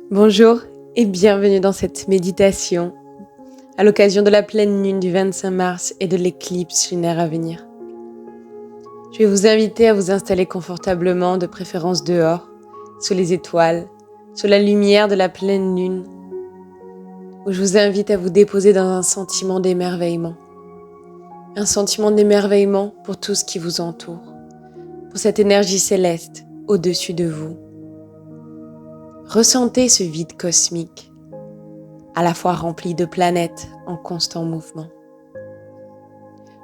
Bonjour et bienvenue dans cette méditation à l'occasion de la pleine lune du 25 mars et de l'éclipse lunaire à venir. Je vais vous inviter à vous installer confortablement, de préférence dehors, sous les étoiles, sous la lumière de la pleine lune, où je vous invite à vous déposer dans un sentiment d'émerveillement. Un sentiment d'émerveillement pour tout ce qui vous entoure, pour cette énergie céleste au-dessus de vous. Ressentez ce vide cosmique, à la fois rempli de planètes en constant mouvement.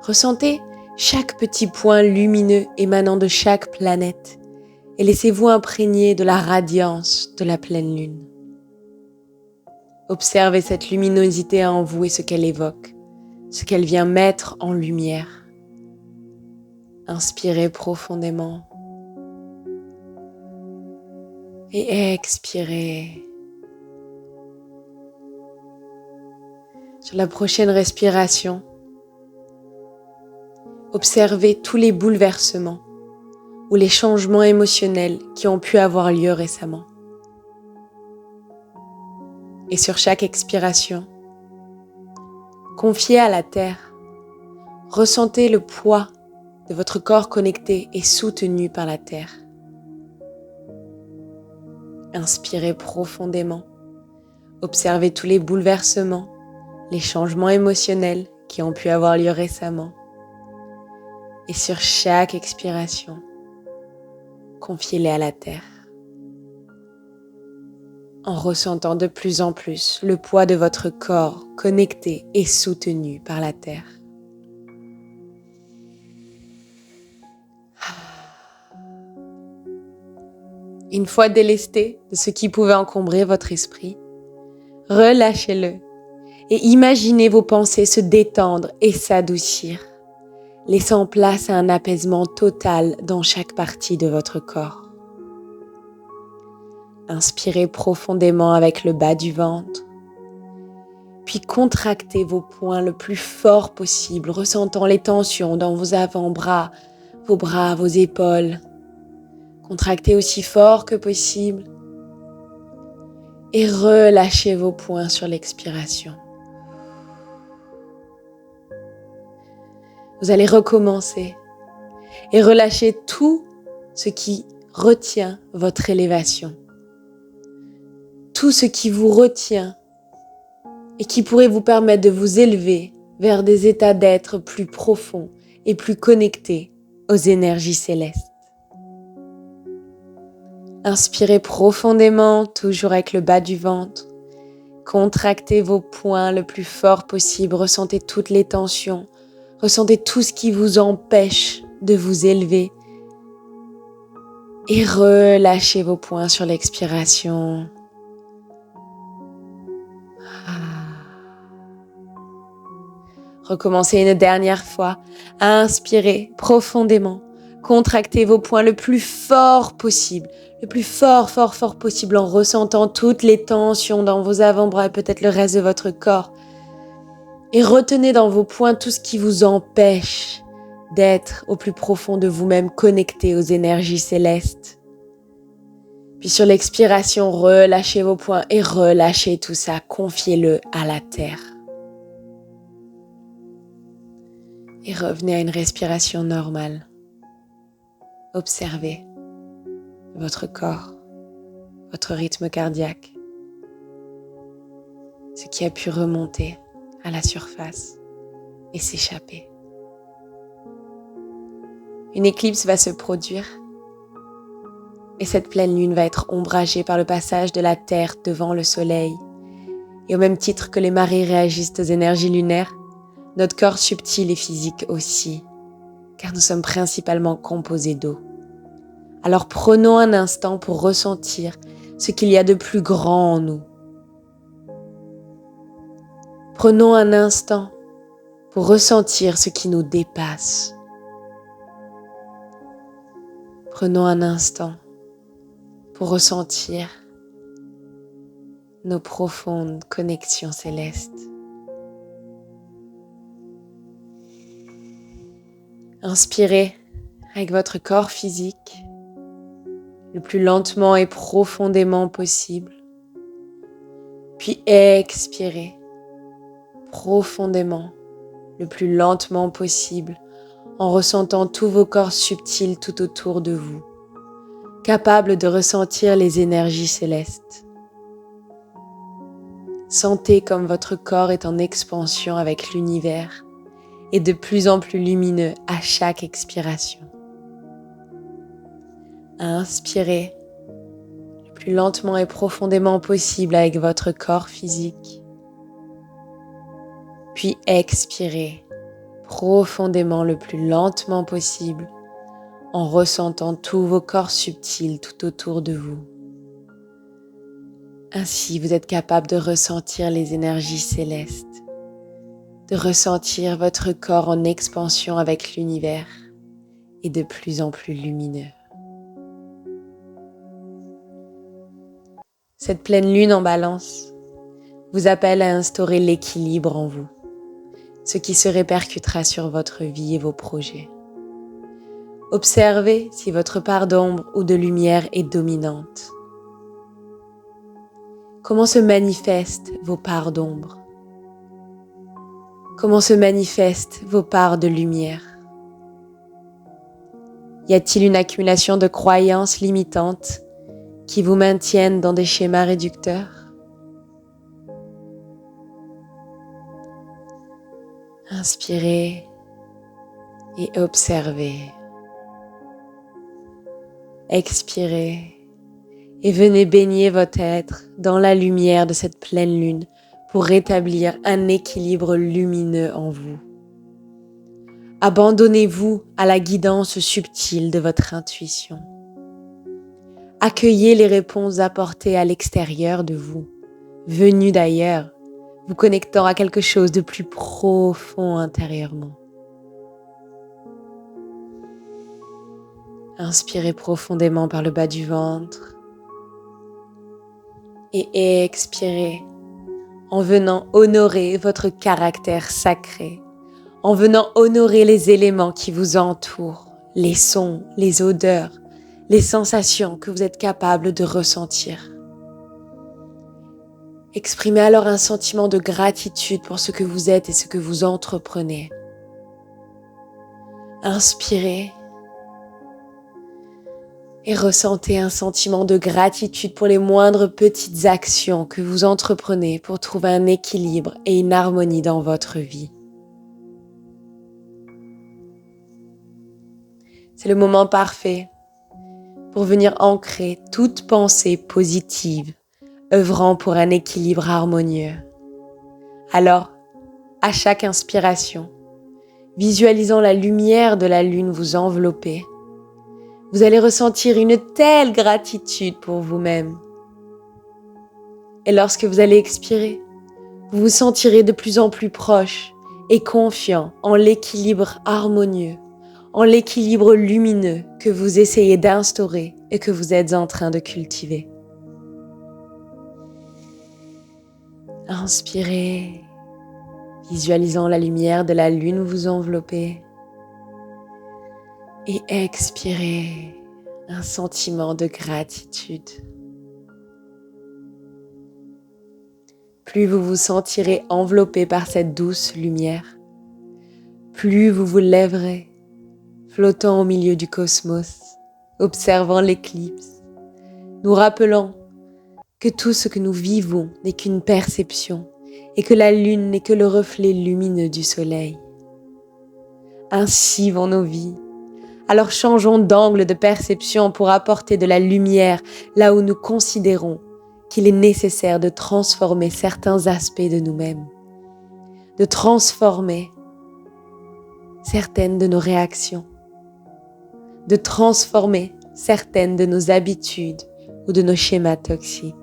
Ressentez chaque petit point lumineux émanant de chaque planète et laissez-vous imprégner de la radiance de la pleine lune. Observez cette luminosité en vous et ce qu'elle évoque, ce qu'elle vient mettre en lumière. Inspirez profondément et expirez. Sur la prochaine respiration, observez tous les bouleversements ou les changements émotionnels qui ont pu avoir lieu récemment. Et sur chaque expiration, confiez à la terre, ressentez le poids de votre corps connecté et soutenu par la terre. Inspirez profondément, observez tous les bouleversements, les changements émotionnels qui ont pu avoir lieu récemment. Et sur chaque expiration, confiez-les à la terre, en ressentant de plus en plus le poids de votre corps connecté et soutenu par la terre. Une fois délesté de ce qui pouvait encombrer votre esprit, relâchez-le et imaginez vos pensées se détendre et s'adoucir, laissant place à un apaisement total dans chaque partie de votre corps. Inspirez profondément avec le bas du ventre, puis contractez vos poings le plus fort possible, ressentant les tensions dans vos avant-bras, vos épaules. Contractez aussi fort que possible et relâchez vos poings sur l'expiration. Vous allez recommencer et relâcher tout ce qui retient votre élévation. Tout ce qui vous retient et qui pourrait vous permettre de vous élever vers des états d'être plus profonds et plus connectés aux énergies célestes. Inspirez profondément, toujours avec le bas du ventre. Contractez vos poings le plus fort possible. Ressentez toutes les tensions. Ressentez tout ce qui vous empêche de vous élever. Et relâchez vos poings sur l'expiration. Recommencez une dernière fois à inspirer profondément. Contractez vos poings le plus fort possible, le plus fort possible en ressentant toutes les tensions dans vos avant-bras et peut-être le reste de votre corps. Et retenez dans vos poings tout ce qui vous empêche d'être au plus profond de vous-même, connecté aux énergies célestes. Puis sur l'expiration, relâchez vos poings et relâchez tout ça, confiez-le à la terre. Et revenez à une respiration normale. Observez votre corps, votre rythme cardiaque, ce qui a pu remonter à la surface et s'échapper. Une éclipse va se produire et cette pleine lune va être ombragée par le passage de la Terre devant le Soleil. Et au même titre que les marées réagissent aux énergies lunaires, notre corps subtil et physique aussi, car nous sommes principalement composés d'eau. Alors prenons un instant pour ressentir ce qu'il y a de plus grand en nous. Prenons un instant pour ressentir ce qui nous dépasse. Prenons un instant pour ressentir nos profondes connexions célestes. Inspirez avec votre corps physique le plus lentement et profondément possible. Puis expirez profondément, le plus lentement possible, en ressentant tous vos corps subtils tout autour de vous, capables de ressentir les énergies célestes. Sentez comme votre corps est en expansion avec l'univers et de plus en plus lumineux à chaque expiration. Inspirez le plus lentement et profondément possible avec votre corps physique. Puis expirez profondément le plus lentement possible en ressentant tous vos corps subtils tout autour de vous. Ainsi, vous êtes capable de ressentir les énergies célestes, de ressentir votre corps en expansion avec l'univers et de plus en plus lumineux. Cette pleine lune en balance vous appelle à instaurer l'équilibre en vous, ce qui se répercutera sur votre vie et vos projets. Observez si votre part d'ombre ou de lumière est dominante. Comment se manifestent vos parts d'ombre? Comment se manifestent vos parts de lumière? Y a-t-il une accumulation de croyances limitantes qui vous maintiennent dans des schémas réducteurs? Inspirez et observez. Expirez et venez baigner votre être dans la lumière de cette pleine lune pour rétablir un équilibre lumineux en vous. Abandonnez-vous à la guidance subtile de votre intuition. Accueillez les réponses apportées à l'extérieur de vous, venues d'ailleurs, vous connectant à quelque chose de plus profond intérieurement. Inspirez profondément par le bas du ventre et expirez en venant honorer votre caractère sacré, en venant honorer les éléments qui vous entourent, les sons, les odeurs, les sensations que vous êtes capable de ressentir. Exprimez alors un sentiment de gratitude pour ce que vous êtes et ce que vous entreprenez. Inspirez et ressentez un sentiment de gratitude pour les moindres petites actions que vous entreprenez pour trouver un équilibre et une harmonie dans votre vie. C'est le moment parfait pour venir ancrer toute pensée positive, œuvrant pour un équilibre harmonieux. Alors, à chaque inspiration, visualisant la lumière de la lune vous envelopper, vous allez ressentir une telle gratitude pour vous-même. Et lorsque vous allez expirer, vous vous sentirez de plus en plus proche et confiant en l'équilibre harmonieux, en l'équilibre lumineux que vous essayez d'instaurer et que vous êtes en train de cultiver. Inspirez, visualisant la lumière de la lune vous envelopper. Et expirez un sentiment de gratitude. Plus vous vous sentirez enveloppé par cette douce lumière, plus vous vous lèverez, flottant au milieu du cosmos, observant l'éclipse, nous rappelant que tout ce que nous vivons n'est qu'une perception et que la lune n'est que le reflet lumineux du soleil. Ainsi vont nos vies. Alors changeons d'angle de perception pour apporter de la lumière là où nous considérons qu'il est nécessaire de transformer certains aspects de nous-mêmes, de transformer certaines de nos réactions, de transformer certaines de nos habitudes ou de nos schémas toxiques.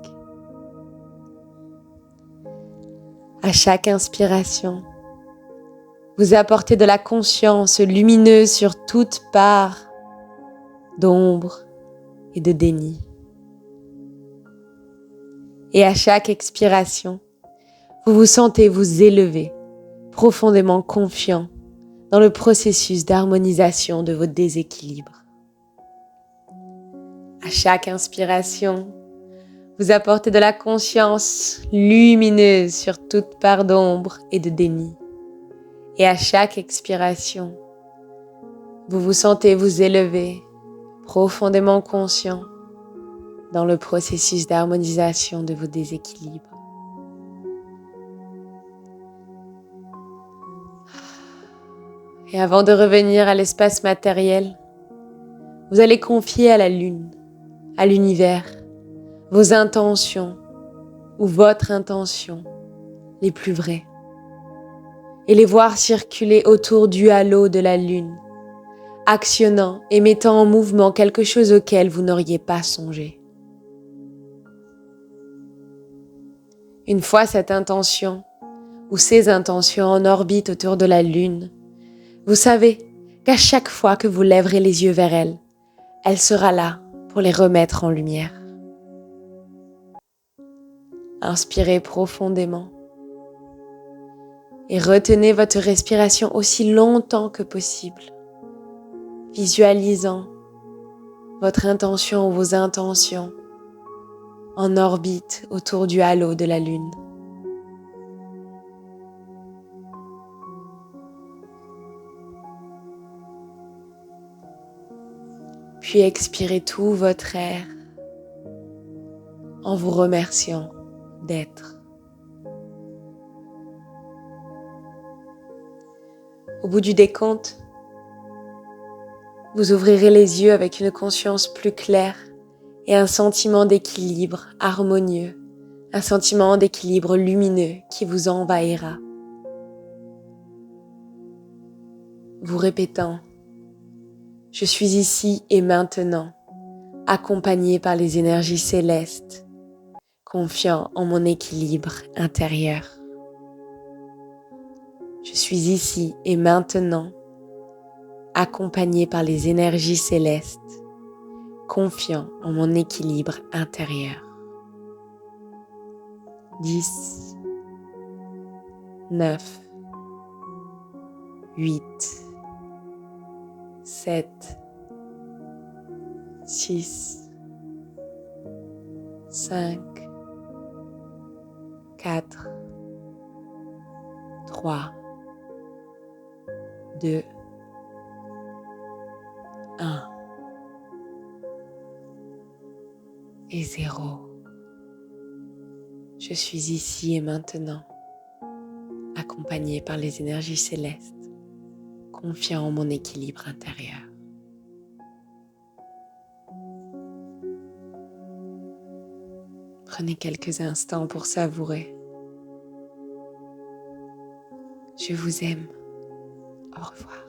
À chaque inspiration, vous apportez de la conscience lumineuse sur toute part d'ombre et de déni. Et à chaque expiration, vous vous sentez vous élever, profondément confiant dans le processus d'harmonisation de vos déséquilibres. À chaque inspiration, Vous apportez de la conscience lumineuse sur toute part d'ombre et de déni. Et à chaque expiration, vous vous sentez vous élever, profondément conscient dans le processus d'harmonisation de vos déséquilibres. Et avant de revenir à l'espace matériel, vous allez confier à la Lune, à l'univers, vos intentions ou votre intention les plus vraies et les voir circuler autour du halo de la Lune, actionnant et mettant en mouvement quelque chose auquel vous n'auriez pas songé. Une fois cette intention ou ces intentions en orbite autour de la Lune, vous savez qu'à chaque fois que vous lèverez les yeux vers elle, elle sera là pour les remettre en lumière. Inspirez profondément et retenez votre respiration aussi longtemps que possible, visualisant votre intention ou vos intentions en orbite autour du halo de la Lune. Puis expirez tout votre air en vous remerciant d'être. Au bout du décompte, vous ouvrirez les yeux avec une conscience plus claire et un sentiment d'équilibre harmonieux, un sentiment d'équilibre lumineux qui vous envahira. Vous répétant « Je suis ici et maintenant », accompagné par les énergies célestes, confiant en mon équilibre intérieur. Je suis ici et maintenant, accompagné par les énergies célestes, confiant en mon équilibre intérieur. 10, 9, 8, 7, 6, 5, 4, 3, 2, 1 et 0. Je suis ici et maintenant, accompagné par les énergies célestes, confiant en mon équilibre intérieur. Prenez quelques instants pour savourer. Je vous aime. Au revoir.